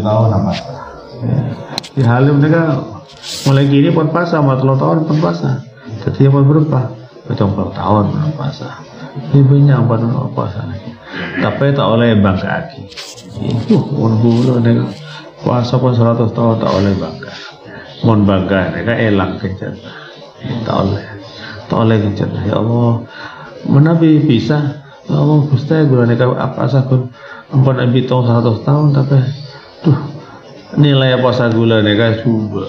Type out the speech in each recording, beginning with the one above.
tahun apa? Di Halim mereka mulai gini pun puasa, 40 tahun pun puasa. Jadi apa berapa? 40 tahun pun puasa. Ibunya apa puasa lagi? Tapi tak oleh bangga lagi. Orang dulu mereka puasa pun 100 tahun tak oleh bangga. Mohon bangga mereka elang kencang. Tak oleh kencang. Ya Allah, menabi bisa. Ya Allah, Gusti gula mereka apa sakun. Ampun Nabi tahun 100 tahun tapi nilai puasa gula mereka coba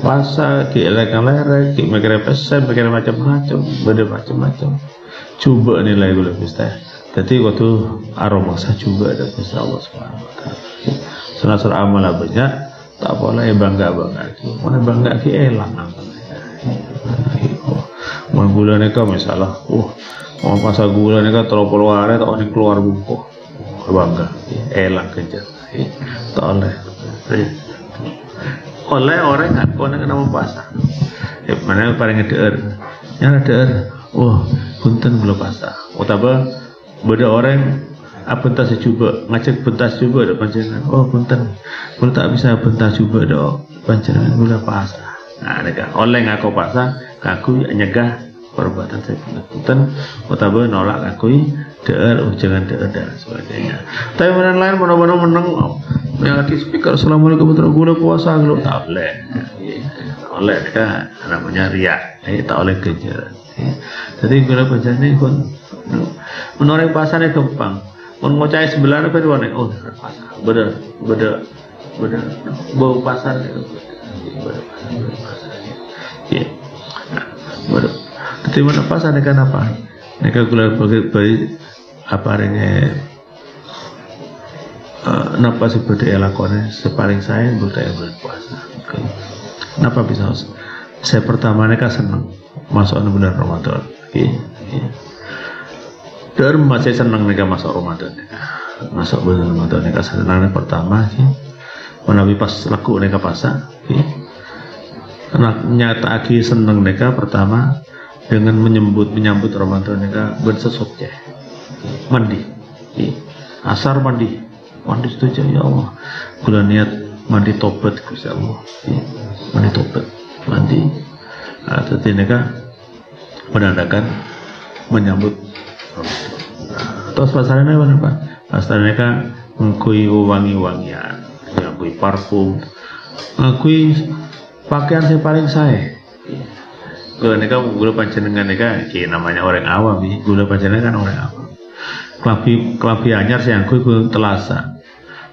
puasa lerek mikir pesen mikir macam-macam beda macam-macam coba nilai gula Gusti. Jadi waktu aroma saya coba ada Gusti Allah Subhanahu wa taala. Senasar amal banyak tak boleh bangga mana bangga ki elang mau gula mereka misalnya mau puasa gula mereka 30 hari tak ada keluar buku bangga elang kejar tak oleh orang ngaku nak nama puasa mana paling ngeder yang ngeder punten belum puasa utama beda orang apa entah secuba ngacak pentas cuba ada panjangan punten kalau tak bisa pentas cuba ada panjangan gula puasa nah mereka oleh ngaku puasa ngaku nyegah perbuatan saya punten utama nolak ngakui jangan dan sebagainya. Tapi menang lain benar-benar menang yang lagi speaker assalamualaikum warahmatullahi wabarakatuh puasa lu tak boleh. Oleh mereka namanya riak, tak oleh kejar. Jadi gula pacar ni pun menoreng pasar ni gampang. Mengocai sebelah apa dua nih? Pasar. Beda bau pasar itu. Ya. Beda. Tapi mana pasar ni kan apa? Mereka gula bagi apa artinya napa seperti lakonnya sepaling saya bertanya berpuasa. Kenapa bisa? Saya pertama mereka senang masuk bulan Ramadan. Dan masih senang mereka masuk Ramadan. Masuk bulan Ramadan mereka senang pertama. Menawi pas laku mereka puasa. Nyata lagi senang mereka pertama dengan menyambut Ramadan mereka bersesotnya. Mandi asar mandi setuju ya Allah gula niat mandi tobat Gusti Allah mandi tobat mandi jadi mereka menandakan menyambut terus pasarnya apa Pak? Pasarnya mereka mengkui wangi-wangian mengkui parfum mengkui pakaian yang paling saya gula mereka gula panjenengan mereka namanya orang awam gula panjenengan kan orang awam kelapi anyar saya aku telasa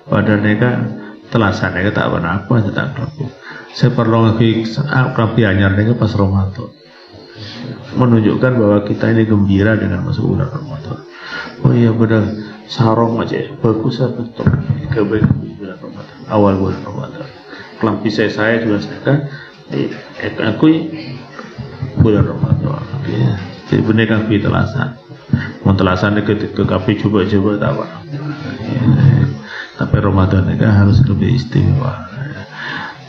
pada mereka telasa mereka tak apa tentang kelapi saya perlu ngaku kelapi anyar mereka pas Ramadan menunjukkan bahwa kita ini gembira dengan masuk bulan Ramadan. Oh iya benar sarong aja bagus betul kebaikan bulan Ramadan awal bulan Ramadan kelapi saya juga saya aku bulan Ramadan jadi benar kelapi telasa mentelasan ke kafe coba-coba tak apa. Tapi Ramadan mereka harus lebih istimewa.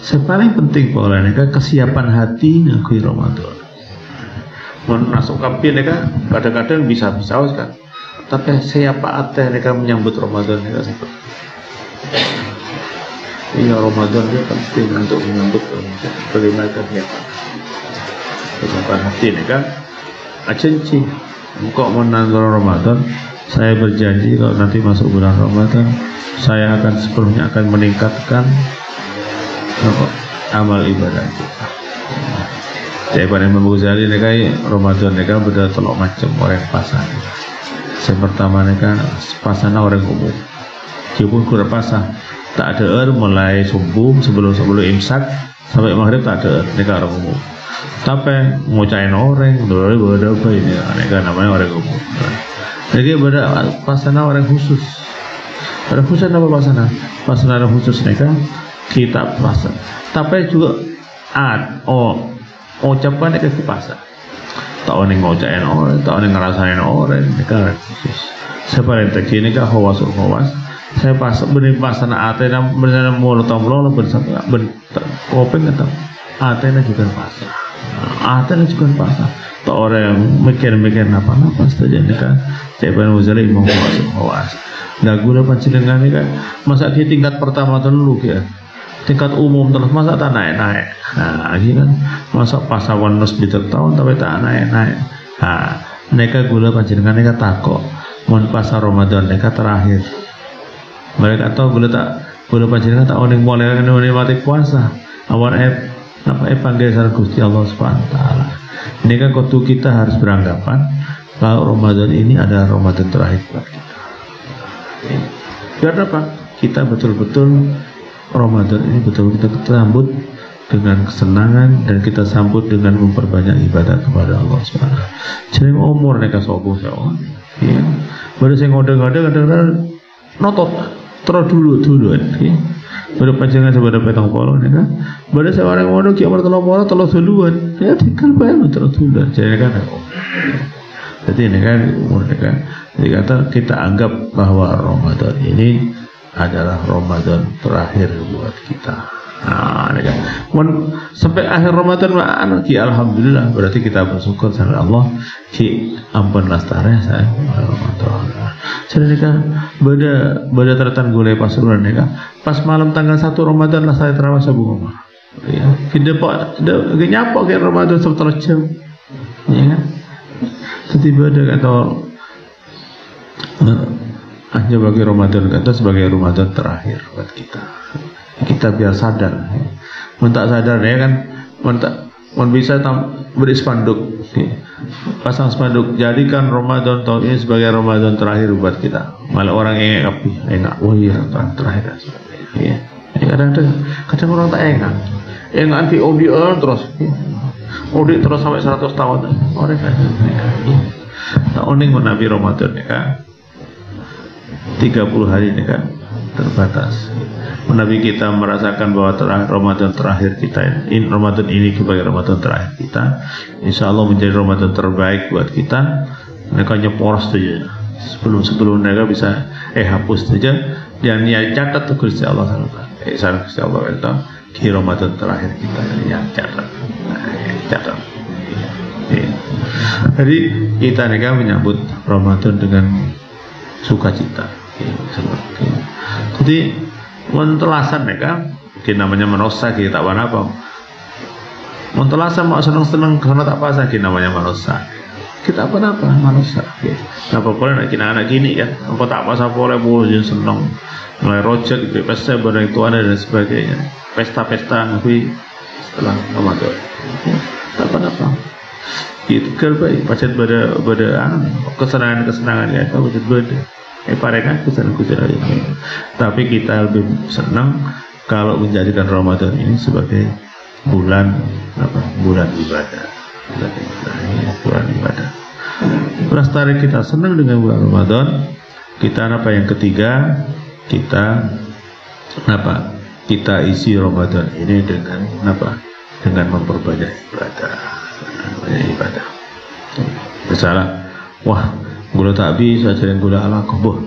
Paling penting pola mereka kesiapan hati ngakui Ramadan. Masuk kafe mereka kadang-kadang bisa kan. Tapi siapa hati mereka menyambut Ramadan mereka seperti. Iya Ramadan dia penting untuk menyambut Ramadan. Bagaimana kesiapan? Kesiapan hati mereka acenci. Kok menanggal Ramadan saya berjanji kalau nanti masuk bulan Ramadan saya akan sepenuhnya akan meningkatkan amal ibadah kita. Jadi pada Imam Ghazali mereka Ramadan mereka beda telok macam orang pasar. Yang pertama mereka pasana orang umum. Jepun kurang pasar tak ada mulai subuh sebelum imsak sampai maghrib tak ada mereka orang umum. Tapi ngucain orang, beda apa ini? Mereka namanya orang umum. Jadi beda pasana orang khusus. Orang khusus apa pasana? Pasana orang khusus mereka kitab pasana. Tapi juga ucapan mereka ke pasar. Tak orang ngucain orang, tak orang ngerasain orang. Mereka orang khusus. Seperti tadi ini kan hawas. Saya beri pasana atena benar mulut tombolong bersama kopeng atau atena juga pasar. Ada juga pasar. Tak orang mikir-mikir apa saja ni kan. Cepat muzali mau was. Nah gula panjenengan ni kan masa di tingkat pertama dulu ya. Tingkat umum terus masa tak naik-naik. Nah, ini kan masa pasawan nus bitter tahun tapi tak naik-naik. Nah, mereka gula panjenengan mereka takok. Mon pasar Ramadan mereka terakhir. Mereka tahu gula panjenengan tak oning mulai mati puasa. Awan panggil sareng Gusti Allah Subhanahu wa taala. Ini kan waktu kita harus beranggapan kalau Ramadan ini adalah Ramadan terakhir buat kita. Biar apa? Kita betul-betul Ramadan ini betul kita sambut dengan kesenangan dan kita sambut dengan memperbanyak ibadah kepada Allah Subhanahu. Jadi umur mereka sobo ya. Baru saya ngode-ngode kadang-kadang notot terus dulu ya. Baru panjangan sebagai petang polo nih kan. Baru saya orang ngode kiamar telur duluan. Ya tinggal bayar terus duluan. Jadi kan. Jadi ini kan umur kan. Jadi kata kita anggap bahwa Ramadan ini adalah Ramadan terakhir buat kita. Nah, ini kan. Sampai akhir Ramadan ki alhamdulillah berarti kita bersyukur sama Allah ki ampun lastare saya Ramadan. Jadi kan beda teratan gulai pasuruan ya kan. Pas malam tanggal 1 Ramadan lah saya terawih sabung. Ya, kita pak nyapa ke Ramadan setelah jam. Ya kan. Tiba ada kata hanya bagi Ramadan kata sebagai Ramadan terakhir buat kita. Kita biar sadar. Mentak sadar ya kan, bisa beri spanduk. Pasang spanduk. Jadikan Ramadan tahun ini sebagai Ramadan terakhir buat kita. Malah orang enak. Oh iya terakhir. Ya. Kadang orang tak enak. Nanti audit terus. Audit terus sampai 100 tahun. Orang kan. Tak oning Nabi Ramadan ya kan. 30 hari ini kan terbatas. Nabi kita merasakan bahwa Ramadan terakhir kita ini Ramadan ini sebagai Ramadan terakhir kita, insya Allah menjadi Ramadan terbaik buat kita. Mereka nyeporos saja sebelum mereka bisa hapus saja dan ya catat tuh Gusti Allah sana Gusti Allah itu di Ramadan terakhir kita ya catat. Jadi kita mereka menyambut Ramadan dengan sukacita. Jadi mentelasan mereka, namanya menosa kita apa? Mentelasan mau senang-senang karena tak pasah namanya menosa. Kita apa menosa. Apa boleh nak anak gini kan? Apa tak pasah boleh boleh senang, mulai rojak gitu, pesta barang itu ada dan sebagainya. Pesta-pesta tapi setelah Ramadan. Tak apa. Itu kerbaik. Pacet pada kesenangan ya, kau beda. Parekan kesenangan ini. Tapi kita lebih senang kalau menjadikan Ramadan ini sebagai bulan ibadah. Bulan ibadah. Lestari kita senang dengan bulan Ramadan. Kita yang ketiga kita isi Ramadan ini dengan dengan memperbanyak ibadah. Misalnya, gula tak bisa jadi gula alakoh.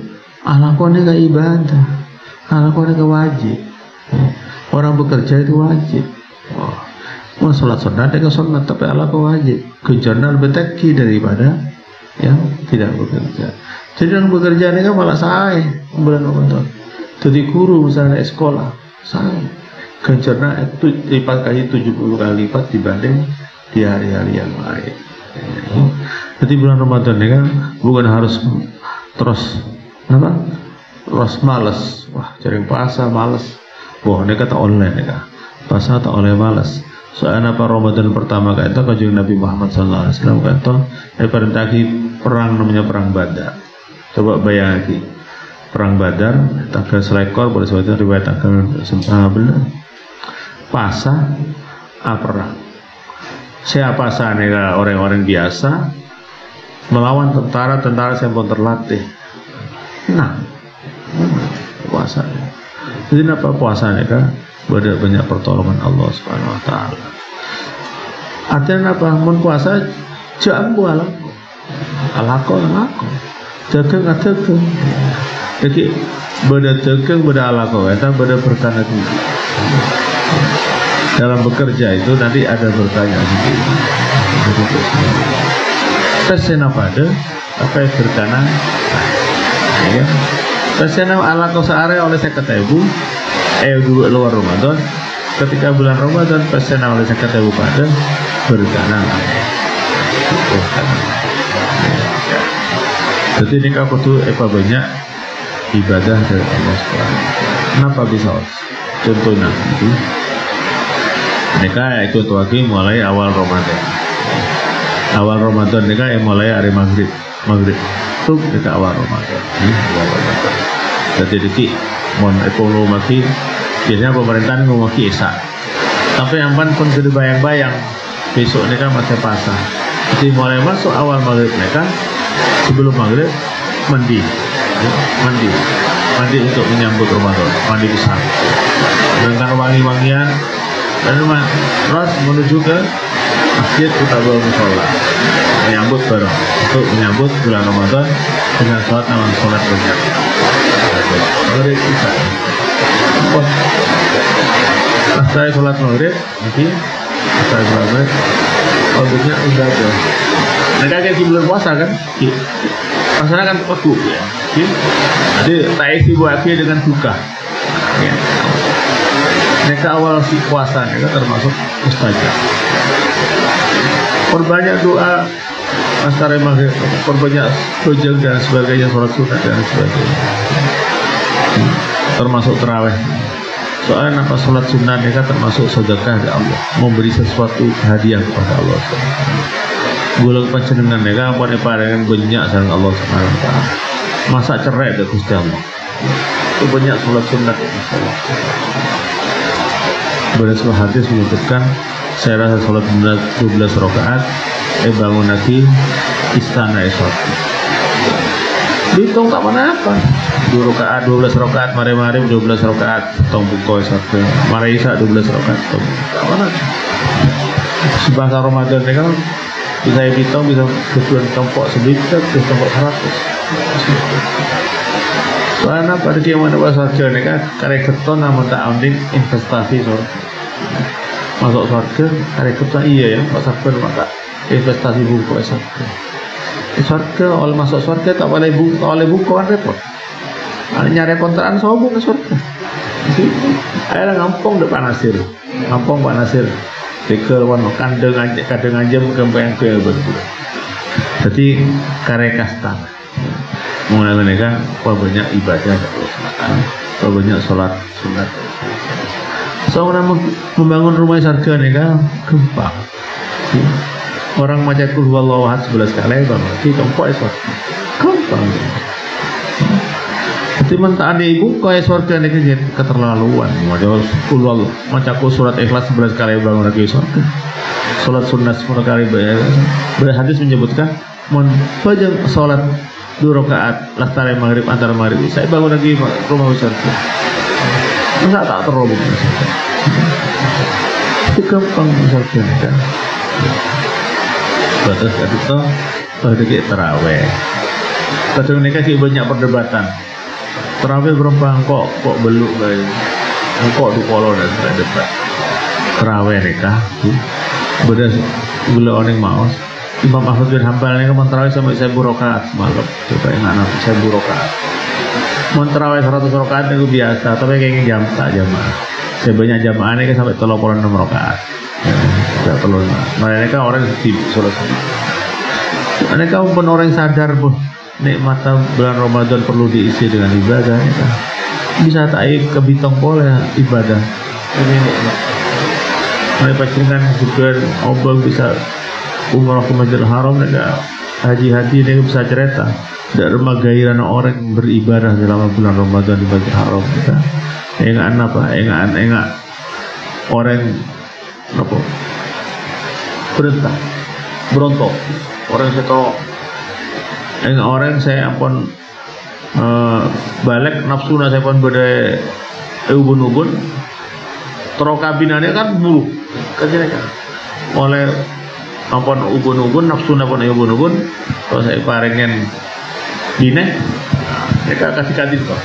Alakoh ini gak ibadah. Alakoh ini gak wajib. Orang bekerja itu wajib. Mau sholat sunat dia sholat tapi alakoh wajib. Kejarnya lebih tinggi daripada yang tidak bekerja. Jadi orang bekerja ini kan malah sae bulan Ramadan. Jadi guru misalnya sekolah sae. Kejarnya itu lipat kali 70 kali lipat dibanding di hari-hari yang lain. Jadi bulan Ramadan ini kan bukan harus terus malas. Wah, jaring puasa malas. Wah, ini kata online ya kan. Puasa tak oleh malas. Soalnya Ramadan pertama kata kanjeng Nabi Muhammad SAW kata perintahki perang namanya perang Badar. Coba bayang lagi. Perang Badar tanggal selekor pada suatu riwayat tanggal 19 puasa perang. Siapa sana orang-orang biasa melawan tentara yang belum terlatih. Puasa. Jadi apa puasa kan? Banyak pertolongan Allah Subhanahu Wa Taala. Artinya apa? Mun puasa jambu alako. Dagang. Jadi beda dagang beda alako. Itu beda perkara itu. dalam bekerja itu nanti ada bertanya sendiri. Tesena pada apa yang berkanan, ya. Tesena ala kosaare oleh 50.000 dulu luar Ramadan. Ketika bulan Ramadan tesena oleh 50.000 pada berkanan. Jadi ini kau tuh banyak ibadah dari Allah SWT. Kenapa bisa? Contohnya itu mereka ikut lagi mulai awal Ramadan. Awal Ramadan mereka yang mulai hari maghrib itu mereka awal Ramadan. Jadi detik mon ekonomi biasanya pemerintahan ngomong Isa. Tapi yang pun sudah bayang-bayang besok mereka masih pasang. Jadi mulai masuk awal maghrib mereka sebelum maghrib mandi untuk menyambut Ramadan, mandi besar dengan wangi-wangian dan terus menuju ke masjid utama musola menyambut bareng untuk menyambut bulan Ramadan dengan sholat namanya sholat berjamaah. Maghrib isya. Setelah sholat maghrib nanti setelah sholat maghrib waktunya udah ada. Mereka kayak di bulan puasa kan? Puasa kan waktu ya. Jadi tak isi buat dengan duka. Ya. Mereka awal si puasa mereka termasuk mustajab. Perbanyak doa antara maghrib, perbanyak sujud dan sebagainya, sholat sunat dan sebagainya. Termasuk tarawih. Soalnya apa sholat sunat mereka termasuk sedekah dari Allah, memberi sesuatu hadiah kepada Allah. Bulan panjenengan mereka apa dengan banyak sang Allah SWT. Masa cerai dari Gusti Allah. Itu banyak sholat sunat. Berdasarkan hadis menyebutkan saya rasa sholat 12 rakaat bangun lagi istana esok. Dihitung tak mana apa 2 rakaat 12 rakaat mari-mari 12 rakaat tong buka esok mari isya 12 rakaat tong tak mana sebahasa Ramadan ini kan bisa hitung bisa tujuan tompok sebitak terus tompok 100 soalnya pada dia mana bahasa ini kan karek keton namun tak ambil investasi so masuk surga karek keton iya ya masuk surga maka investasi buku surga surga oleh masuk surga tak boleh buku kan repot nyari kontrakan sobong ke surga akhirnya ngampung depan Nasir ngampung Pak Nasir tikel wan kandeng aja kembang ke betul jadi karek kasta mulai mereka banyak ibadah banyak sholat sunat seorang membangun rumah surga mereka gampang orang macam kul huwallahu ahad 11 kali bangun di tompok esok gampang jadi mentaan ibu kaya surga ini keterlaluan macam surat ikhlas 11 kali bangun lagi surga sholat sunat 10 kali berhadis menyebutkan pajang sholat 2 rakaat lastare maghrib antara maghrib saya bangun lagi rumah surga masa tak terlalu itu gampang surga kan batas itu pada kita terawih kadang mereka sih banyak perdebatan terawih berapa kok beluk guys engkau di kolor dan debat terawih mereka beras gula oning maus Imam Ahmad bin Hanbal ini kan terawih sampai 1000 rakaat semalam coba ingat nanti 1000 rakaat mau terawih 100 rakaat itu biasa tapi kayaknya jam tak jamaah sebanyak jamaah ini kan sampai 36 rakaat tidak perlu mereka orang sibuk sholat mereka pun orang sadar pun nikmat bulan Ramadan perlu diisi dengan ibadah ya. Bisa taik ke bitong boleh ibadah ini nikmat mereka dengan juga obang bisa umrah ke Masjidil Haram mereka haji-haji mereka bisa cerita tidak remah gairan orang beribadah selama bulan Ramadan di Masjidil Haram kita enggak apa enggak orang apa perintah berontok orang seto orang saya ampun balik nafsu saya pun beda ubun-ubun terokabinannya kan buruk kerjanya kan oleh ampun ubun-ubun nafsu pun ubun-ubun kalau saya parengen bine mereka kasih kadin kok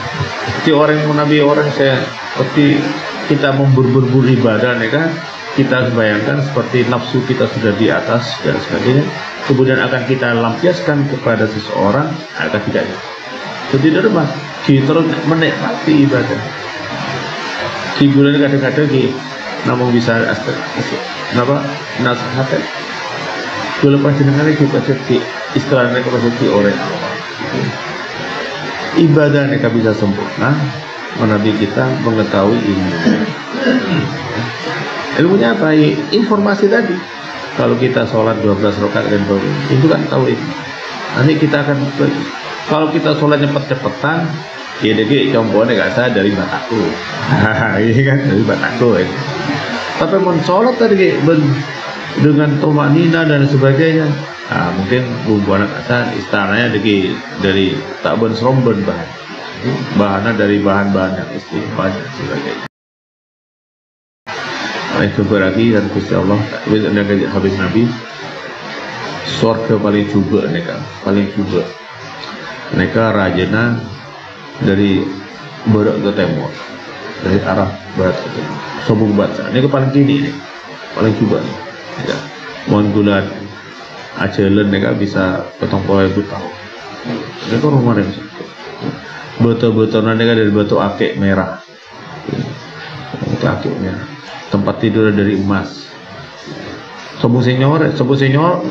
jadi orang nabi orang saya seperti kita memberburu ibadah mereka kita bayangkan seperti nafsu kita sudah di atas dan sebagainya, kemudian akan kita lampiaskan kepada seseorang, akan tidak. Jadi normal, kita terus menikmati ibadah. Hiburan kadang-kadang namun bisa napa nasihatkan. Kalau panjenengan iki pasti istilahnya pasti orang. Ibadah mereka bisa sempurna menabi kita mengetahui ilmu. Ilmunya apa? Informasi tadi. Kalau kita sholat 12 rakaat dan baru itu kan tahu ini. Nanti kita akan kalau kita sholat cepet-cepetan, ya degi contohnya nggak saya dari bataku. Iya kan dari bataku. Tapi mau sholat tadi dengan tumanina dan sebagainya. Nah, mungkin bumbu anak asan istananya dari tak ben seromben bahannya dari bahan-bahan yang istimewa dan sebagainya. Itu berarti dan Gusti Allah habis Nabi surga paling juga mereka paling juga mereka rajana dari barat ke timur, dari arah barat ke timur, sobung baca ini paling kini nih paling juga ya. Mohon gulat ajalan mereka bisa potong poin tahun. Mereka rumah yang betul-betul mereka dari batu akik merah, batu akik merah. Tempat tidur dari emas. Sobung senyor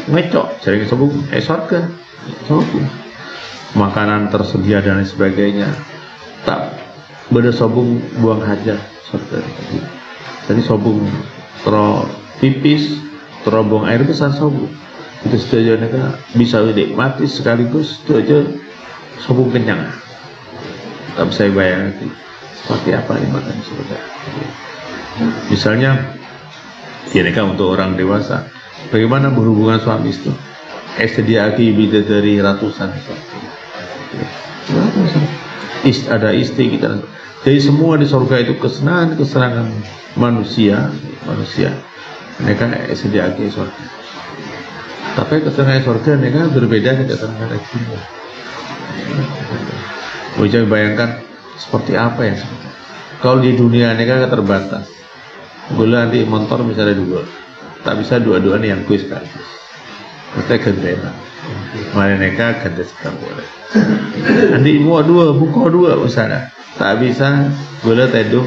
ngecok, sering sobung surga. Makanan tersedia dan sebagainya. Tak beda sobung buang hajat surga. Jadi sobung pipis, buang air besar sobung. Itu saja mereka bisa dinikmati sekaligus itu aja sobung kenyang. Tak bisa bayangkan seperti apa ini makan surga. Misalnya, ya mereka untuk orang dewasa, bagaimana berhubungan suami istri? Sediaki bidadari ratusan. Ada istri kita. Jadi semua di surga itu kesenangan manusia. Mereka sediaki surga. Tapi kesenangan surga mereka berbeda dengan kesenangan jiwa. Bisa bayangkan seperti apa ya? Kalau di dunia mereka terbatas. Gula nanti motor misalnya dua, tak bisa dua-duanya yang kuis kan. Kita gendera, mana mereka ganti sekali boleh. Nanti mau dua, buka dua usaha, tak bisa. Gula tedung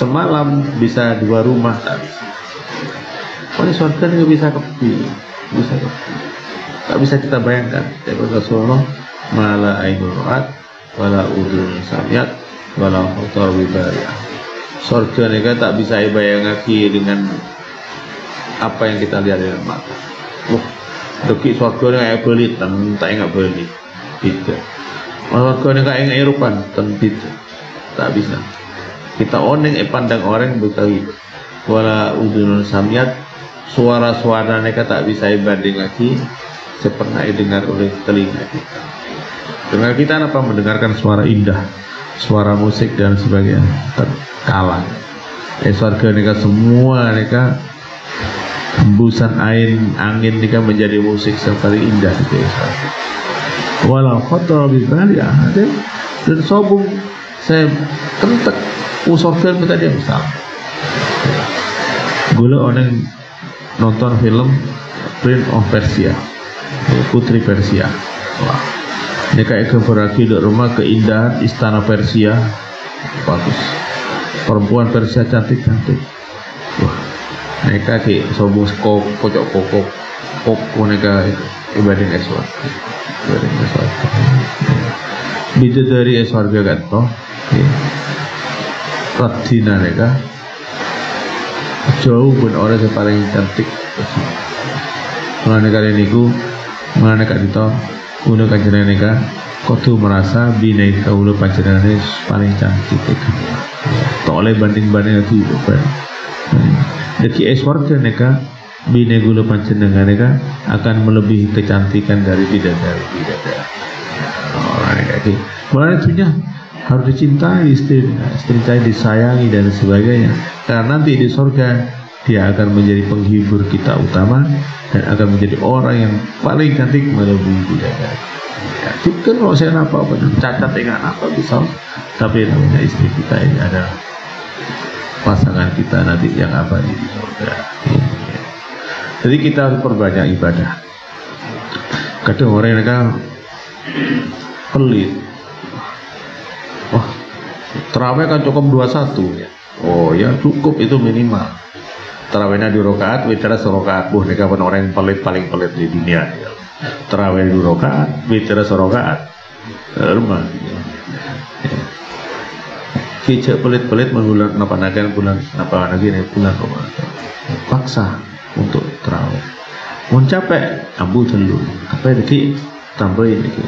semalam bisa 2 rumah tak bisa. Mana surga nggak bisa kepi, tak bisa kita bayangkan. Tapi Rasulullah mala ainul ra'at, wala udhun sami'at, wala khatar bibariyah. Surga mereka tak bisa bayangkan dengan apa yang kita lihat dengan mata. Deki surga ni kayak belit, tak ingat belit. Tidak. Surga ni kayak ingat Eropan, tidak. Tak bisa. Kita oneng pandang orang begitu. Wala udunun samiat, suara-suara mereka tak bisa banding lagi seperti dengar oleh telinga kita. Dengar kita apa mendengarkan suara indah, suara musik dan sebagainya. Kalah. Surga mereka semua mereka hembusan angin mereka menjadi musik yang paling indah di surga. Walau khatar bibaliyah dan sobung saya kentek surga kita dia besar. Gula orang nonton film Prince of Persia, Putri Persia. Wah. Ini kayak keberaki di rumah keindahan istana Persia bagus. Perempuan Persia cantik-cantik. Wah, mereka kayak sobung kocok mereka ibadah eswar. Bisa dari eswar juga kan? Radina mereka jauh pun orang yang paling cantik. Mengenai kali ini mengenai kali itu, udah kajian mereka. Kau tuh merasa bina kaulah panjenengan paling cantik itu. Tak oleh banding-banding lagi bukan. Deki eswarga mereka bina gula panjenengan mereka akan melebihi kecantikan dari bidadari. Orang mereka malah itunya harus dicintai istri disayangi dan sebagainya. Karena nanti di surga dia akan menjadi penghibur kita utama dan akan menjadi orang yang paling cantik melebihi bidadari. Ya, itu kalau saya cacat dengan apa bisa, tapi namanya istri kita ini adalah pasangan kita nanti yang abadi di surga. Jadi kita harus perbanyak ibadah. Kadang orang mereka pelit. Wah, terawih kan cukup 21 ya. Oh ya cukup, itu minimal. Terawihnya 2 rakaat, witirnya 1 rakaat. Mereka pun orang yang paling pelit di dunia. Terawih 2 rakaat, witirnya 1 rakaat. Rumah. Kicak pelit-pelit bulan napa nagan bulan napa lagi nih bulan Ramadan. Paksa untuk terawih. Mau capek, ambil dulu. Apa lagi tambahin lagi.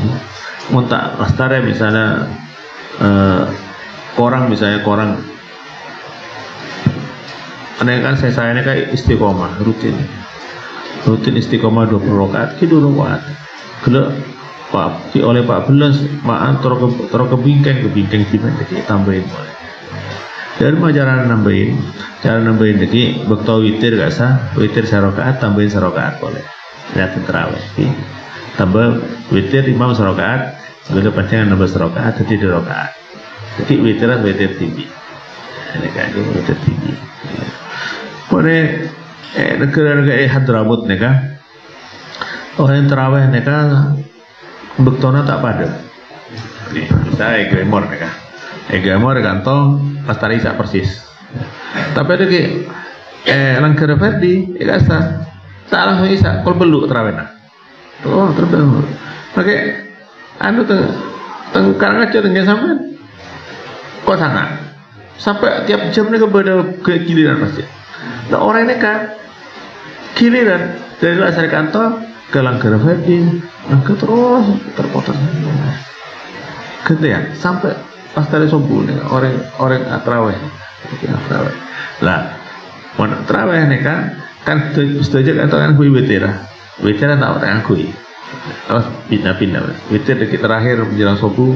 Mau tak lastare misalnya korang aneh kan saya ini kayak istiqomah rutin istiqomah 20 rakaat ki 2 rakaat. Kalau Pak oleh Pak Belas maan terus kebingkeng gimana jadi tambahin boleh. Dan cara nambahin lagi bekto witir gak sah, witir 1 rakaat tambahin 1 rakaat boleh. Lihat terawih. Tambah witir imam 1 rakaat, gula panjangan nambah 1 rakaat jadi 2 rakaat. Jadi witir tinggi. Ini kan witir tinggi. Boleh negara-negara Hadramut neka orang yang terawih neka bektona tak padat. Bisa Eglemor neka. Eglemor kantong pastari sak persis. Tapi ada ke langkah Verdi, ikasa tak langsung isa kol beluk terawihna. Oh terbeluk. Oke, anu tengkarang aja tengah sampai. Kok sangat sampai tiap jam neka pada ke giliran masjid. Nah orang neka giliran dari asal kantor ke langkah Verdi, langkah terus terpotong. Gitu ya sampai pas tadi subuh nih orang terawih lah mau terawih nih kan setuju kan gue witir tak orang kui terus pindah witir dekat terakhir menjelang subuh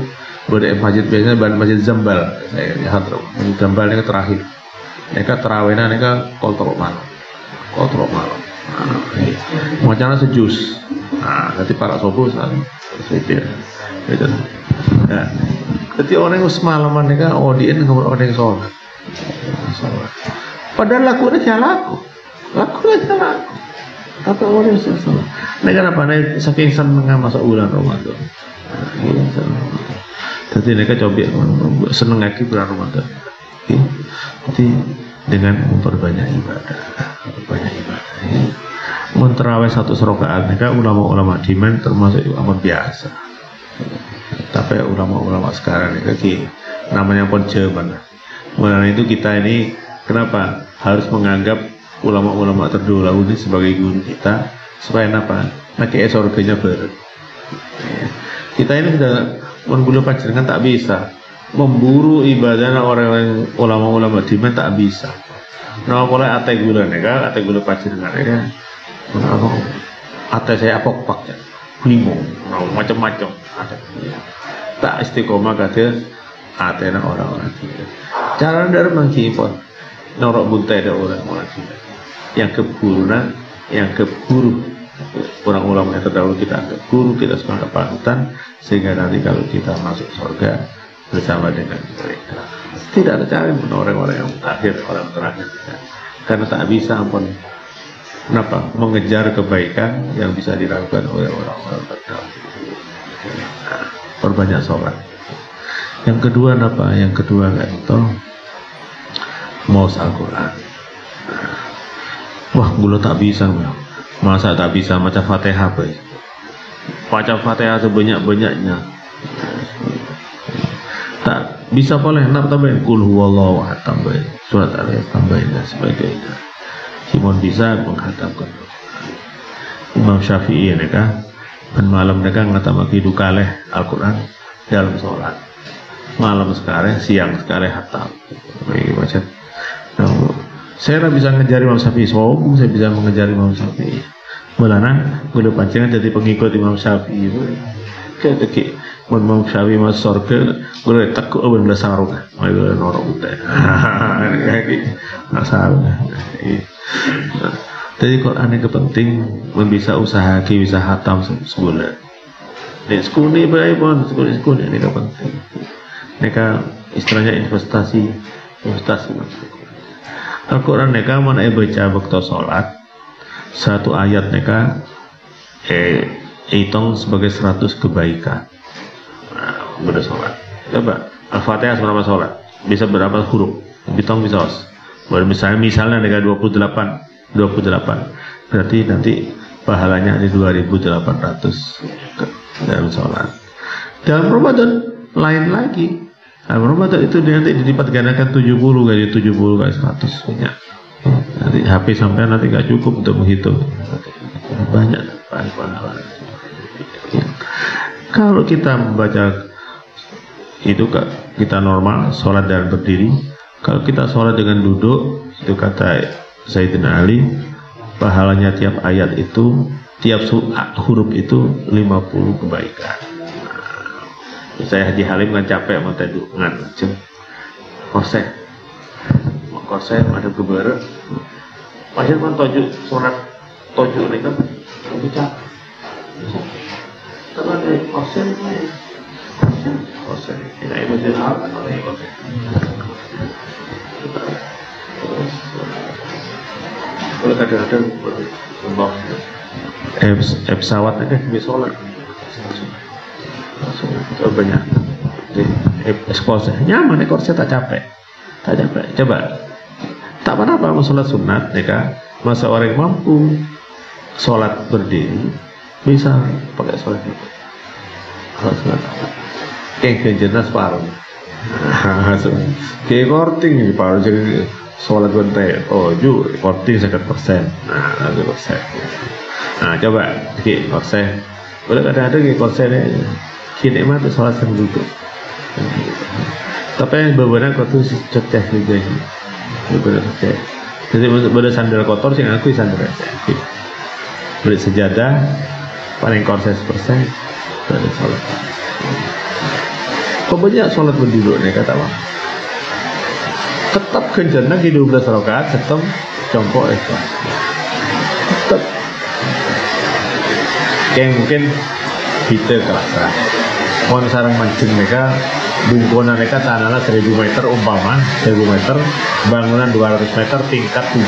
pada masjid biasanya masjid Zambal saya lihat Zambal ini terakhir mereka terawihnya mereka kontrol malam macamnya sejus nanti para subuh saling witir gitu. Nah, jadi orang yang semalaman ni kan audien orang yang sholat. Padahal laku laku. Apa orang yang sholat? Ni kenapa ni saking senang masuk bulan Ramadan. Jadi mereka coba senang lagi bulan Ramadan. Jadi dengan memperbanyak ibadah. Menterawih 1 rakaat mereka ulama-ulama dimen termasuk amat biasa. Tapi ulama-ulama sekarang ini namanya pun Jerman. Mengenai itu kita ini kenapa harus menganggap ulama-ulama terdahulu ini sebagai guru kita supaya apa? Nanti surganya bareng. Kita ini sudah menggulu panjenengan tak bisa memburu ibadah orang ulama-ulama dimen tak bisa. Nah kalau ate gula nega, ate gula panjenengan ya. Ate saya apok-pak ya. Bingung, macam-macam ada. Tak istiqomah kata atena orang-orang kita. Cara dari mengkipon norok buntai ada orang-orang kita. Yang keburu orang ulama yang terdahulu kita anggap guru, kita semangat panutan sehingga nanti kalau kita masuk surga bersama dengan mereka. Tidak ada cara pun orang-orang yang terakhir kita. Karena tak bisa pun mengejar kebaikan yang bisa dilakukan oleh orang-orang terdahulu. Perbanyak sholat. Yang kedua kan itu mau Al-Quran. Wah, gula tak bisa, masa tak bisa baca Fatihah, baca Fatihah sebanyak-banyaknya. Tak bisa boleh nak tambahin Qul huwallahu ahad tambahin, surat Al-Ikhlas tambahin dan sebagainya. Simon bisa menghatamkan. Imam Syafi'i ini kan malam mereka ngatamaki dukaleh Al-Quran dalam sholat. Malam sekarang, siang sekarang hatam. Macam saya tak bisa ngejar Imam Syafi'i, saya bisa mengejar Imam Syafi'i. Melanan, gue pancingan jadi pengikut Imam Syafi'i. Kayak Imam Syafi'i masuk surga, gue takut bener sarung, gue norok udah. Kayak gitu, masalah. Jadi Quran yang penting bisa usaha bisa hatam sebulan. Di sekolah baik pun sekolah ini penting. Mereka istilahnya investasi maksudnya. Al-Quran neka mana baca waktu sholat satu ayat neka hitung sebagai 100 kebaikan. Nah, pada sholat. Coba Al-Fatihah berapa sholat? Bisa berapa huruf? Hitung bisa os. Misalnya neka 28, berarti nanti pahalanya ada 2.800 dalam sholat. Dalam Ramadan lain lagi. Dalam Ramadan itu nanti dilipat gandakan 70 kali 100 banyak. Nanti HP sampai nanti nggak cukup untuk menghitung. Banyak pahala. Kalau kita membaca itu kita normal sholat dan berdiri. Kalau kita sholat dengan duduk, itu kata Sayyidina Ali, pahalanya tiap ayat itu, tiap huruf itu 50 kebaikan. Saya Haji Halim kan capek mau tadi ngan macam kosek ada kebar pasien kan tojuk sholat tojuk ini kan lebih capek karena ada kosek ini ibu jelas kalau kadang-kadang pesawat ini bisa sholat banyak korset nyaman korset tak capek coba tak apa-apa mau sholat sunat ya masa orang mampu sholat berdiri bisa pakai sholat itu kayak jelas paruh kayak korting ini paruh jadi sholat bentai korting 100%. Nah coba kayak korset boleh kadang-kadang kayak korsetnya kini mah sholat yang duduk. Tapi beberapa kau tuh cocok juga ini. Beberapa cocok. Jadi pada sandal kotor sih aku sandal receh. Beli sejadah paling korset 1% dari sholat. Kau banyak sholat berduduk nih kata bang. Tetap kencana di 12 rakaat tetap jongkok itu. Tetap. Kayak mungkin kita kerasa. Mohon sarang mancing mereka bungkunan mereka tanahnya 1000 meter umpama 1000 meter bangunan 200 meter tingkat 7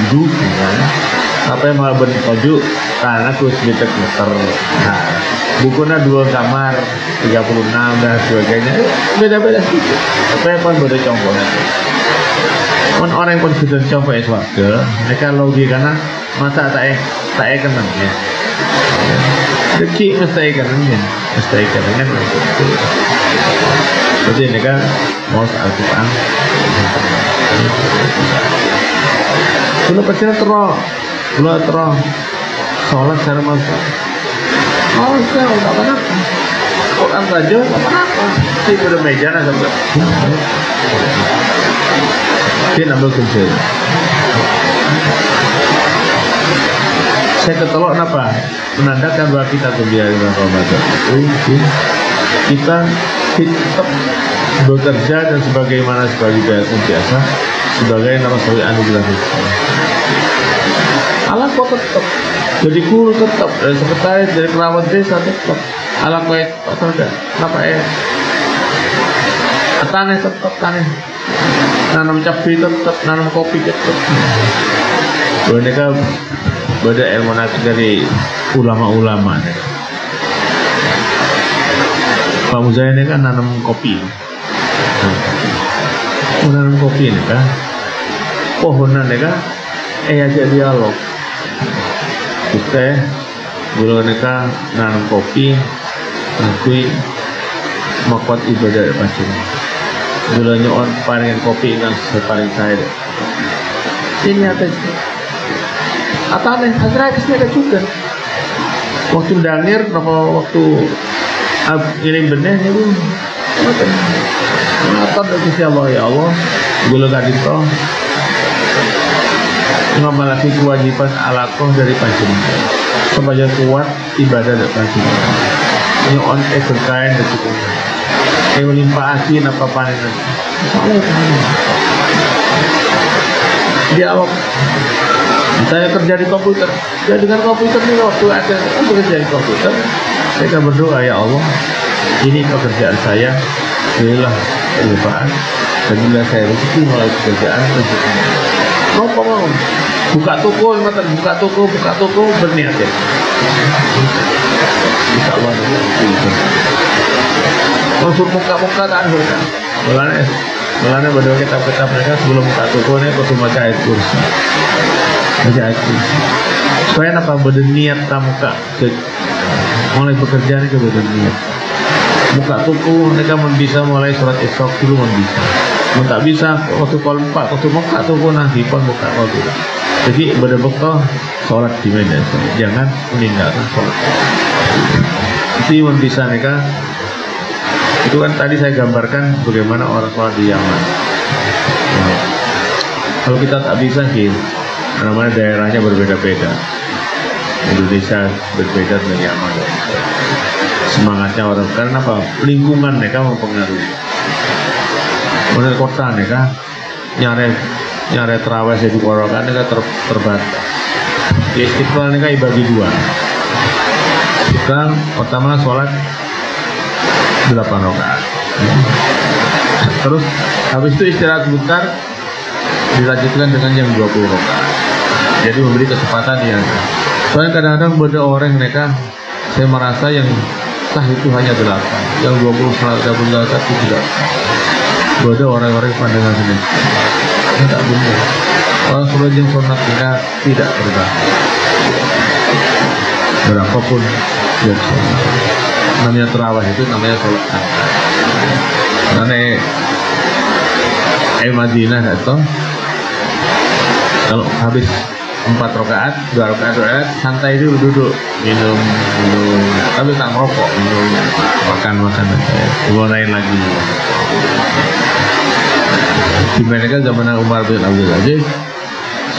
apa yang malah bentuk tanah terus meter nah bungkunan 2 kamar 36 dan sebagainya beda-beda sedikit apa yang pun beda contohnya orang yang pun sudah coba warga mereka logikanya masa tak kenal ya Deki mesti ikannya kan berarti ini kan mau Al-Quran kalau pasti terang sholat secara masa saya udah apa Quran saja apa sih pada meja lah dia nambah kerja saya ketolok kenapa? Menandakan bahwa kita terbiasa dengan Ramadan itu kita tetap bekerja dan sebagaimana sebagai biasa sebagai nama sebagai anugerah Tuhan. Allah kok tetap jadi guru tetap dari sekretaris dari kerabat desa tetap Allah kok ada apa tanah tetap tanah nanam cabai tetap nanam kopi tetap mereka beda ilmu dari ulama-ulama Pak Muzaya ini kan nanam kopi nanam kopi ini kan pohonan ini kan aja dialog kita gula ini kan nanam kopi ngakui makwat ibadah pasti gula nyon paling kopi yang paling saya ini atas atane azrakisnya ada juga waktu dangir waktu ngirim benih itu atau dari Allah ya Allah gula gadito ngamalaki kewajiban alakoh dari panjenengan supaya kuat ibadah dari panjenengan nyon berkain dan cukup melimpahasi apa panen dialog saya kerja di komputer ya dengan komputer ini waktu ada kerja di komputer saya berdoa ya Allah ini pekerjaan saya berilah kelupaan dan bila saya rezeki melalui pekerjaan rezeki Nopo mau buka toko, buka toko berniat ya. Insya Allah itu. Konsum muka kan sudah. Mulanya berdua kitab-kitab mereka sebelum buka toko ini konsum baca ayat kursi. Supaya apa berniat tamuka mulai bekerja ke berniat. Buka toko mereka bisa mulai surat Isra dulu bisa. Mau tak bisa waktu kol 4 waktu buka toko nanti pun buka waktu. Jadi berbekal sholat di medan, jangan meninggalkan sholat. Itu yang bisa mereka. Itu kan tadi saya gambarkan bagaimana orang sholat di Yaman. Nah, kalau kita tak bisa sih, namanya daerahnya berbeda-beda. Indonesia berbeda dengan Yaman. Semangatnya orang karena apa? Lingkungan mereka mempengaruhi. Menurut kota mereka nyari terawih di Korokan mereka terbatas. Di Istiqlal mereka dibagi dua. Istiqlal pertama sholat 8 rakaat. Terus habis itu istirahat sebentar, dilanjutkan dengan yang 20 rakaat. Jadi memberi kesempatan yang. Soalnya kadang-kadang ada orang mereka, saya merasa yang sah itu hanya 8, yang 20 rakaat itu tidak. Ada orang-orang pandangan ini tidak benar. Orang sholat yang sunat kita tidak berbahaya. Berapapun yang sunat. Namanya terawih itu namanya sholat santai. Karena Madinah itu kalau habis 4 rakaat, 2 rakaat santai itu duduk minum, tapi tak merokok, minum, makan, mulai lagi. Di mereka zaman Umar bin Abdul Aziz,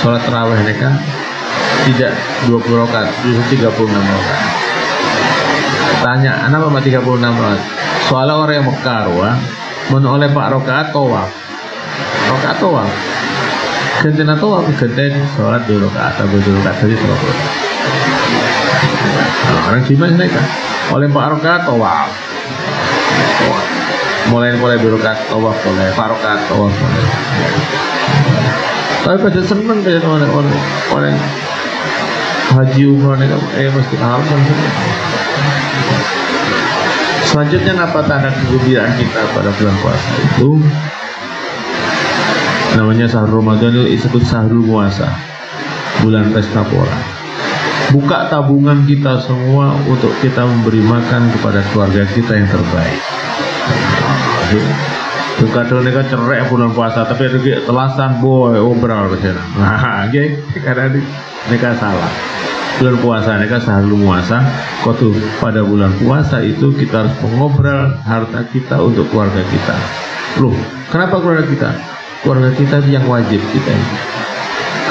sholat terawih mereka tidak 20 rakaat, 36 rakaat. Tanya, kenapa 36 rakaat? Soalnya orang yang Mekar, menoleh 4 rakaat tawaf. Rakaat tawaf. Genten tawaf, genten sholat 2 rakaat atau 2 rakaat saja tawaf. Orang Cina mereka oleh 4 rakaat tawaf. Mulai 2 rakaat tawaf boleh, 4 rakaat tawaf boleh. Tapi pada senang kayak orang haji umrah mereka mesti halal kan. Selanjutnya apa tanda kegembiraan kita pada bulan puasa itu? Namanya Syahrul Ramadan itu disebut Syahrul Puasa, bulan pesta pora. Buka tabungan kita semua untuk kita memberi makan kepada keluarga kita yang terbaik. Kadang mereka cerai bulan puasa, tapi ada telasan boy, obrol ke sana. Nah, karena mereka salah. Bulan puasa mereka Syahrul Puasa. Kotu pada bulan puasa itu kita harus mengobrol harta kita untuk keluarga kita. Loh, kenapa keluarga kita? Keluarga kita yang wajib kita ini.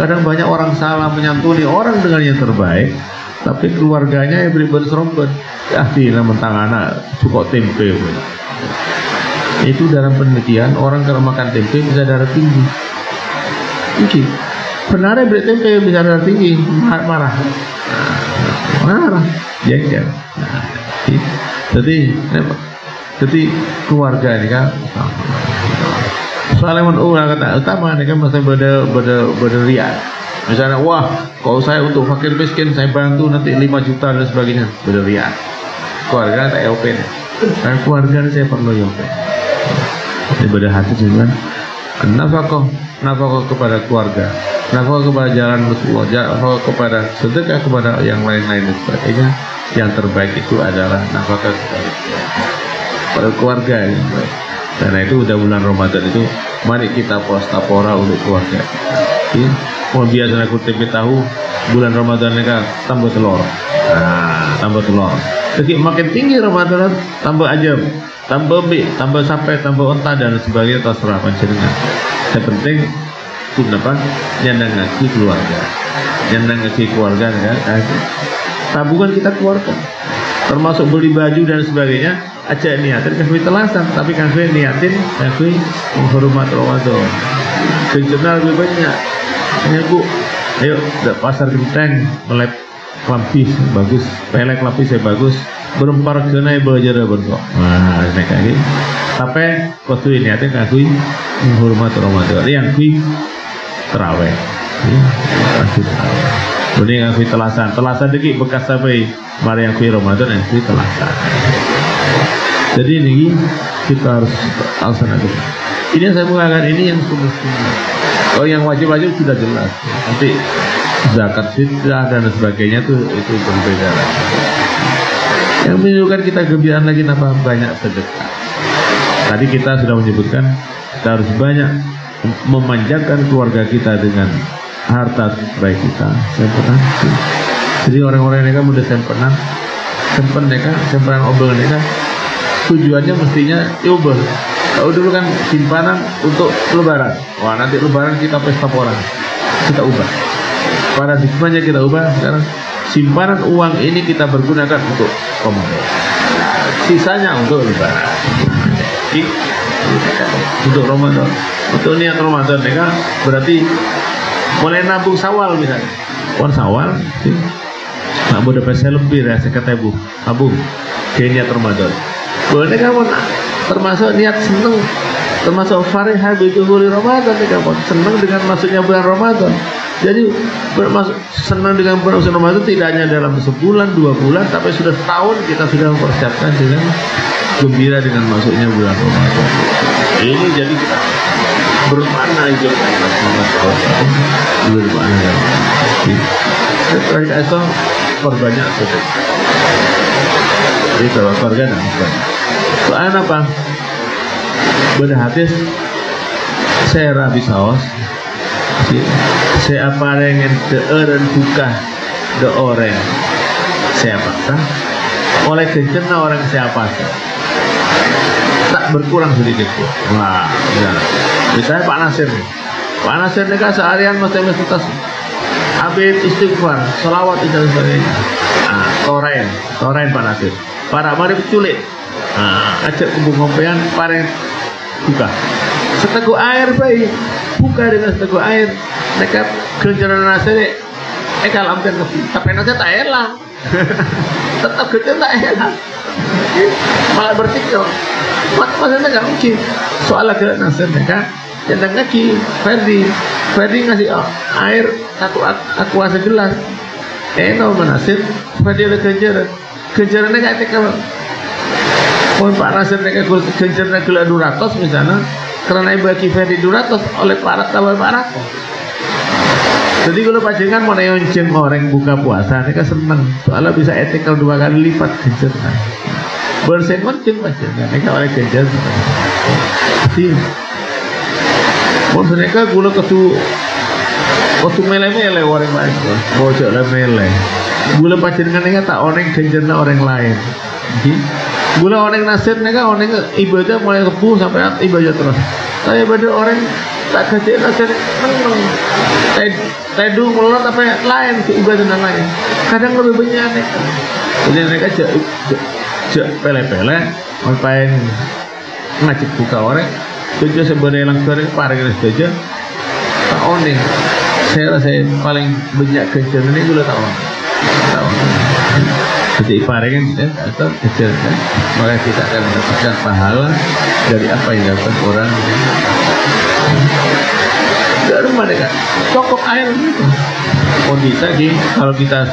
Kadang banyak orang salah menyantuni orang dengan yang terbaik, tapi keluarganya yang beri berserobot. Ya, tidak mentang anak suka tempe. Itu dalam penelitian orang kalau makan tempe bisa darah tinggi. Ini benarnya beri tempe bisa darah tinggi, marah, jengkel. Jadi keluarga ini kan. Soalnya kata utama ini kan masih berderiak. Misalnya, wah, kalau saya untuk fakir miskin saya bantu nanti 5 juta dan sebagainya, berderiak. Keluarga tak EOP nih. Dan keluarga saya perlu EOP. Ibadah hati dengan nafkah kepada keluarga, nafkah kepada jalan Rasulullah, nafkah kepada sedekah kepada yang lain-lain dan sebagainya. Yang terbaik itu adalah nafkah kepada keluarga yang baik. Karena itu udah bulan Ramadan itu, mari kita puasa pora untuk keluarga. Mau biasa aku tempe tahu, bulan Ramadan mereka tambah telur. Tambah telur. Jadi makin tinggi Ramadan, tambah ayam, tambah mie, tambah sampai, tambah onta dan sebagainya, terserah panjenengan. Yang penting itu apa? Nyandang ngaji keluarga. Nyandang ngaji keluarga kan? Tabungan kita keluarkan. Termasuk beli baju dan sebagainya, aja niatin kasih telasan, tapi kasih niatin kasih menghormat Ramadan. Kencenal lebih banyak. Ini bu, ayo pasar Genteng melep lapis bagus, pelek lapisnya bagus, berempar kena belajar berdoa. Nah, ini kayak gini. Tapi waktu ini niatin kasih menghormat Ramadan. Yang kui terawih. Ini ngaku telasan deki bekas sampai mari yang Ramadan yang telasan. Jadi ini kita harus laksanakan. Ini yang saya mengatakan ini yang semestinya. Oh, yang wajib-wajib sudah jelas. Nanti zakat fitrah dan sebagainya itu berbeda lagi. Yang menunjukkan kita gembiraan lagi nambah banyak sedekah. Tadi kita sudah menyebutkan kita harus banyak memanjakan keluarga kita dengan harta baik kita. Sempenan. Jadi orang-orang yang mudah sempenan obeng mereka tujuannya mestinya ubah. Kalau dulu kan simpanan untuk lebaran. Wah, nanti lebaran kita pesta porang. Kita ubah. Paradigmanya kita ubah sekarang. Simpanan uang ini kita pergunakan untuk Ramadan. Sisanya untuk lebaran. Untuk Ramadan. Untuk niat Ramadan mereka berarti mulai nabung Sawal misalnya. Sawal. Nak boleh pasal lebih ya sekata ibu. Nabung ke niat Ramadan. Boleh kan termasuk niat seneng, termasuk farihah bidukhuli Ramadan mereka seneng dengan masuknya bulan Ramadan. Jadi senang dengan bulan Ramadan tidak hanya dalam sebulan, 2 bulan, tapi sudah setahun kita sudah mempersiapkan dengan gembira dengan masuknya bulan Ramadan. Ini jadi kita bermakna hidup bermakna. Terakhir itu perbanyak sedekah. Jadi kalau keluarga dan soalnya apa? Benar hadis saya rabi saos. Siapa yang teeren buka de orang siapakah oleh kencana orang siapa tak berkurang sedikit pun. Wah, ya. Misalnya Pak Nasir ini kan seharian mesti tas abid istighfar, salawat dan sebagainya. Torain Pak Nasir. Para mari culik. Ajak kumpul ngompean pareng buka. Seteguk air baik. Buka dengan seteguk air. Mereka kencana nasi kalau hampir tapi nasi tak enak. Tetap kerja tak enak. Malah berpikir maksudnya nggak mungkin soalnya ke nasi mereka jangan lagi Ferdi ngasih air aku segelas menasir Ferdi ada kejarannya kayak tekan Pak Nasir mereka kejarannya gula 200 misalnya karena bagi Ferdi 200 oleh para tambah para. Jadi kalau pajangan mau neonceng orang buka puasa, mereka senang soalnya bisa etikal 2 kali lipat kejaran. Bersengonceng pajangan, mereka oleh kejaran. Jadi, mereka gula waktu mele-mele orang lain, bocor lah mele. Gula pajangan mereka tak orang kejaran orang lain. Gula orang nasir mereka orang ibadah mulai rebuh sampai ibadah terus. Tapi ibadah orang tak kecil nasir menang. Tedu melot apa lain ke ibadah dan lain. Kadang lebih banyak mereka. Jadi mereka jak pele-pele, ngapain ngajak buka orang. Tujuh sebenarnya langsung parah saja. Tak oning. Saya paling banyak kecil ini gula tahu. Jadi parengan atau kecil kan, maka kita akan mendapatkan pahala dari apa yang dilakukan orang. Dari mereka cokok air gitu. Oh bisa kalau kita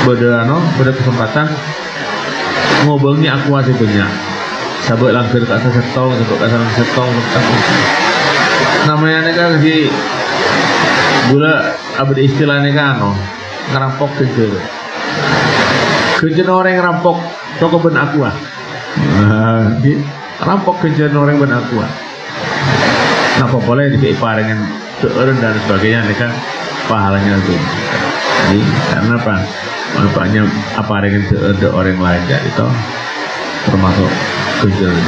ber kesempatan ngobongnya aku masih banyak. Sabuk langgar ke atas setong, namanya mereka di gula abdi istilahnya kan ngerampok kecil. Kerjaan orang yang rampok toko ben aqua. Rampok kerjaan orang ben aqua. Kenapa boleh dikai parengan seorang dan sebagainya mereka pahalanya itu. Jadi karena apa? Manfaatnya apa dengan orang lain ya itu termasuk kerjaan.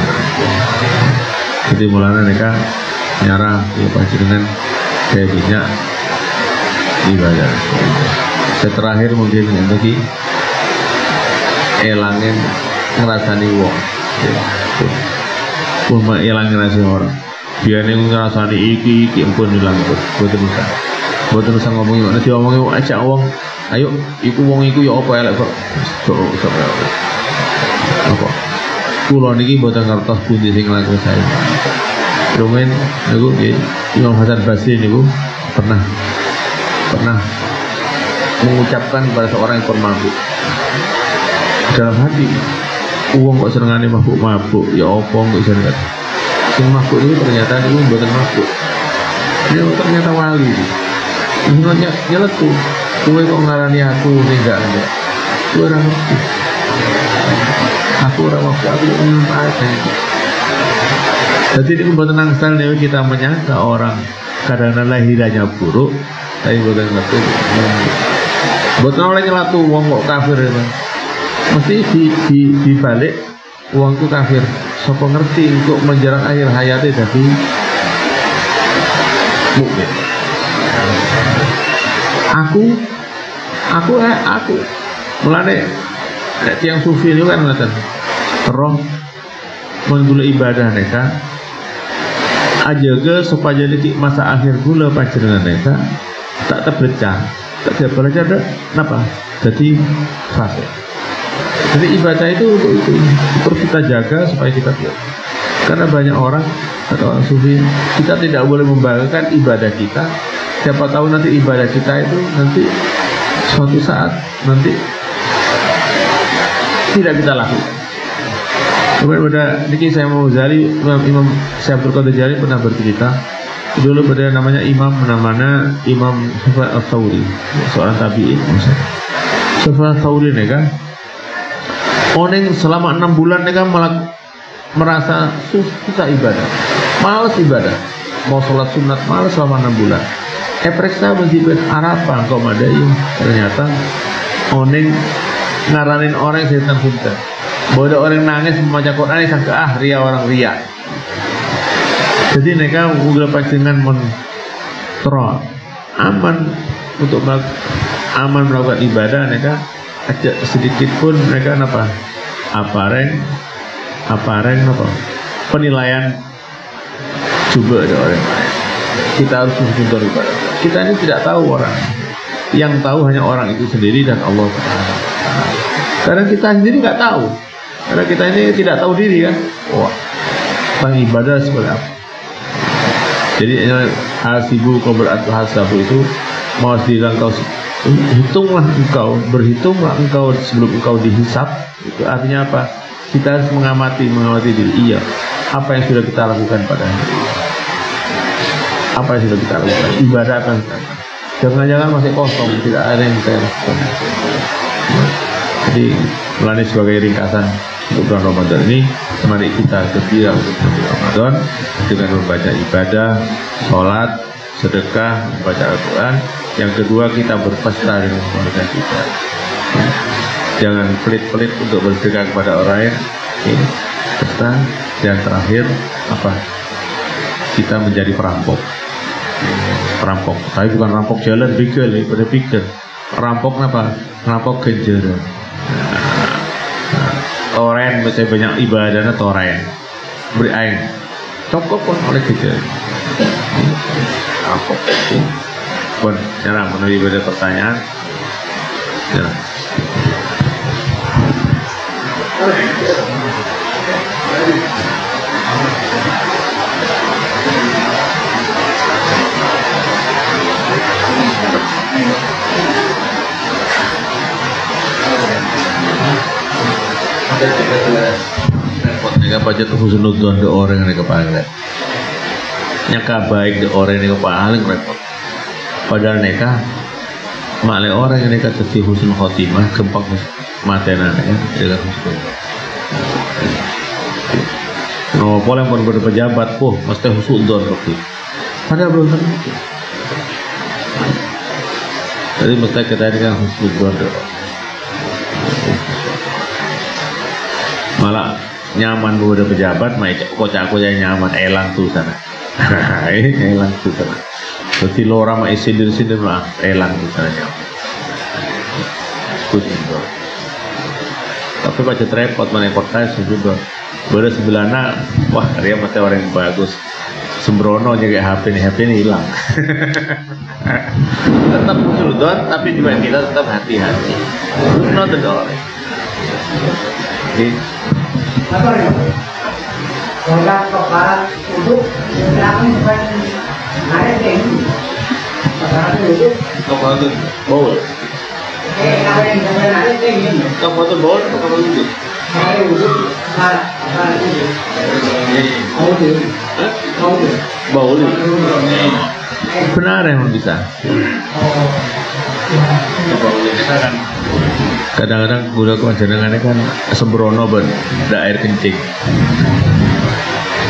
Jadi mulanya mereka nyarang ya pasti dengan kayak banyak ibadah. Terakhir mungkin lagi elangin ngerasani wong cuma elangin ngerasani orang biarnya ngerasani iki ampun hilang buat usah ngomongin nanti ngomongin aja wong ayo iku wong iku ya apa elek kok apa kula niki mboten ngertos pundi sing laku saya Rumen niku nggih Imam Hasan Basri niku pernah mengucapkan kepada seorang yang mabuk dalam hati, uang kok senengane mabuk, ya apa kok seneng. Sing mabuk itu ternyata itu bukan mabuk, dia ternyata wali. Ingatnya nyeletu, kowe kok ngarani aku enggak, kowe ora ngerti. Aku ora waktu aku aja. Jadi ini buat tenang sekali kita menyangka orang kadang-kadang lahirnya buruk, tapi bukan ngerti. Buat oleh nyelatu uang kok kafir itu, mesti di balik uang itu kafir. Sopo ngerti untuk menjelang akhir hayatnya jadi mukmin. Aku mulane nek tiyang sufi itu kan ngoten. Roh menggula ibadah mereka aja ke supaya di masa akhir gula panjenengan mereka tak terbaca, tak terbaca ada kenapa? Jadi fase. Jadi ibadah itu untuk itu terus kita jaga supaya kita kuat. Karena banyak orang kata orang sufi, kita tidak boleh membanggakan ibadah kita. Siapa tahu nanti ibadah kita itu nanti suatu saat nanti tidak kita lakukan. Kemudian pada niki saya mau Ghazali, Imam Syekh Abdul Qadir Jailani pernah bercerita dulu pada namanya Imam Sufyan Ats-Tsauri, seorang tabi'in. Sufyan Ats-Tsauri nih kan, orang selama 6 bulan nih kan merasa susah ibadah, malas ibadah, mau sholat sunat malas selama 6 bulan. Periksa menjibin Arafah kau madayu, ternyata orang ngaranin orang setan sunat. Bodoh orang nangis membaca Quran ini sangka ria orang ria. Jadi mereka udah pancingan mentro aman untuk aman melakukan ibadah. Mereka aja sedikit pun mereka apareng penilaian coba ada orang lain. Kita harus menghindari ibadah. Kita ini tidak tahu orang, yang tahu hanya orang itu sendiri dan Allah Subhanahu wa Ta'ala. Karena kita sendiri nggak tahu. Karena kita ini tidak tahu diri kan. Wah, tentang ibadah seperti apa. Jadi hasibu qabla an tuhasabu itu mau dibilang kau berhitunglah engkau sebelum engkau dihisab. Itu artinya apa? Kita harus mengamati diri. Iya, apa yang sudah kita lakukan pada hari ini? Apa yang sudah kita lakukan? Ibadah akan jangan-jangan masih kosong, tidak ada yang kita lakukan. Jadi melalui sebagai ringkasan untuk bulan Ramadan ini, mari kita gembira untuk bulan Ramadan dengan membaca ibadah, sholat, sedekah, membaca Al-Quran. Yang kedua, kita berpesta dengan keluarga kita. Jangan pelit-pelit untuk bersedekah kepada orang lain. Pesta. Yang terakhir apa? Kita menjadi perampok. Tapi bukan rampok jalan, begal, pada pikir. Rampok apa? Rampok kejaran. Toren, misalnya banyak ibadahnya toren. Beri aing. Cukup pun oleh kejaran. Rampok. Pun, nyerang menuju pada pertanyaan. Nyerang. Repot nih apa aja tuh husnudzon de orang yang kepaling. Nyaka baik de orang yang kepaling repot. Padahal neka makle orang yang neka teti husnul khotimah gempak matenan ya dengan husnul. No boleh pun berpejabat, mesti husnudzon seperti. Padahal belum tentu. Jadi mesti kita dengan husnudzon de. Malah nyaman udah pejabat, kocak yang nyaman elang tuh sana. Elang tuh sana. Berarti lo orang mau sindir lah elang tuh sana nyaman. Tapi baca repot mana portais juga. Baru sebelahnya, wah dia mesti orang yang bagus. Sembrono aja kayak HP ini hilang. Tetap husnudon, tapi juga kita tetap hati-hati. Not the door. Apa ya? Orang kepala untuk yang ada yang Kabupaten Bogor. Kabupaten Bogor atau Kabupaten Wudhu? Bauli. Benar emang bisa. Kadang-kadang budak panjenengan kan sembrono ben, ada air kencing.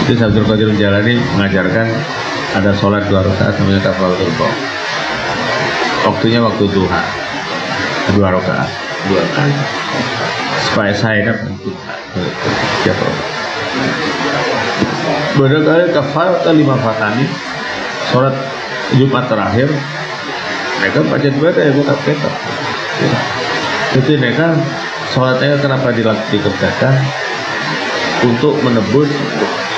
Itu Abdul Qadir Jalani mengajarkan ada sholat 2 rakaat namanya kafaratul qaum. Waktunya waktu duha, 2 rakaat, 2 kali. Supaya saya dapat ya toh. Barangkali kafaratul 5 fatani, sholat Jumat terakhir, mereka baca dua ya bukan peta. Jadi mereka sholatnya kenapa dikerjakan untuk menebus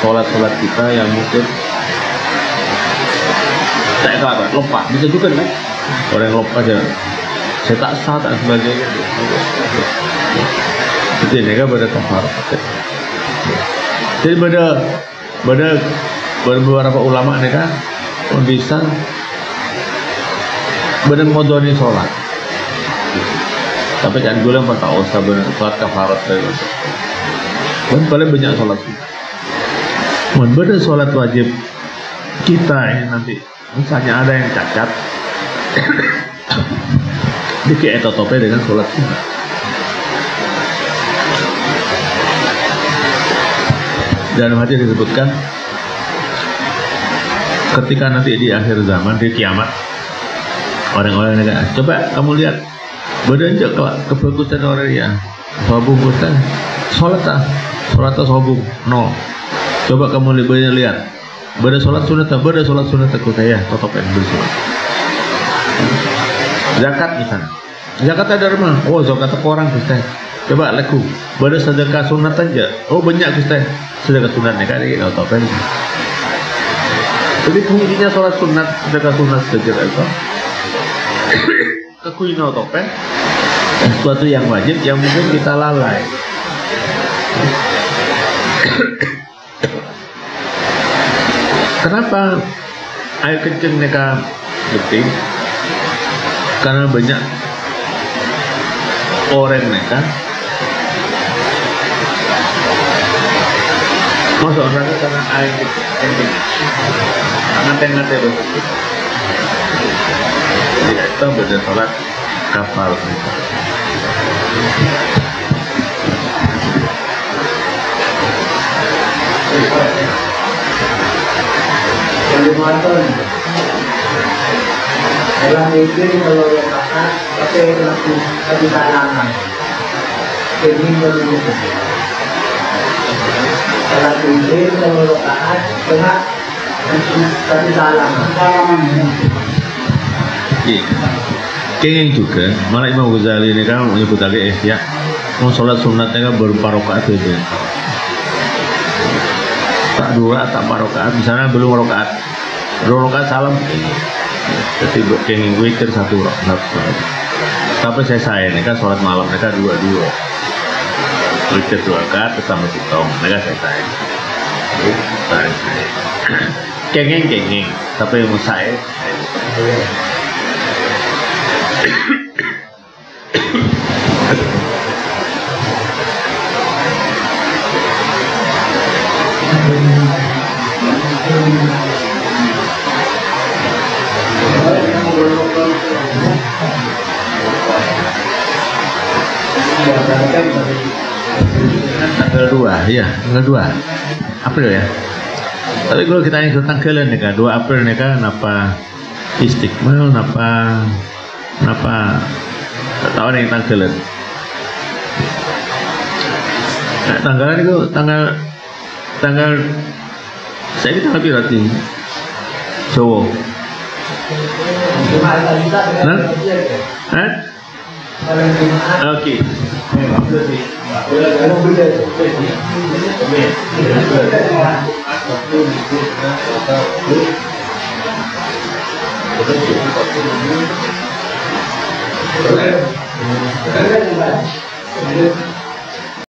sholat-sholat kita yang mungkin saya kata lupa, bisa juga kan orang yang lupa aja saya tak sah dan sebagainya. Jadi mereka pada kafar. Jadi pada beberapa ulama mereka bisa benar modoni sholat. Tapi jangan gue yang tak usah benar sholat kafarat dari dan paling banyak sholat kita. Benar sholat wajib kita ini nanti misalnya ada yang cacat, dikit tope dengan sholat kita. Dan hadis disebutkan ketika nanti di akhir zaman di kiamat orang-orang yang coba kamu lihat beranjak kebagusan orang ya sobung ustaz sholat sobung nol. Coba kamu lihat beda sholat sunat aku saya totopin bersolat. Zakat misalnya zakat ada rumah zakat orang ustaz. Coba laku beda sedekah sunat aja banyak ustaz sedekah sunatnya kan ini totopin. Jadi kuncinya sholat sunat sedekah sunat saja itu kekuino topen sesuatu yang wajib yang mungkin kita lalai. Kenapa air kencing mereka penting? Karena banyak orang mereka masuk neraka karena air kencing. Ngate-ngate begitu. Tidak itu beda sholat kafar. Dalam itu kalau rakaat pakai lagu tadi kalangan. Ini menurut salat itu kalau rakaat kena tadi kalangan. Kenging juga, malah Imam Ghazali ini kan menyebut lagi ya, mau sholat sunatnya kan berupa rakaat itu. Tak 2 tak 4 rakaat, misalnya belum rakaat, 2 rakaat salam. Jadi kenging witir 1 rakaat. Tapi saya ini kan sholat malam mereka 2 witir 2 rakaat bersama hitung, mereka saya. Kenging, tapi ilmu saya. Tanggal 2, ya, tanggal 2 April ya. Tapi kalau kita yang tanggalan nih kan 2 April nih kan apa Istiqmal napa tahu yang tanggalan. Nah, tanggalan itu tanggal saya kita lebih berarti Jawa. Nah? Oke.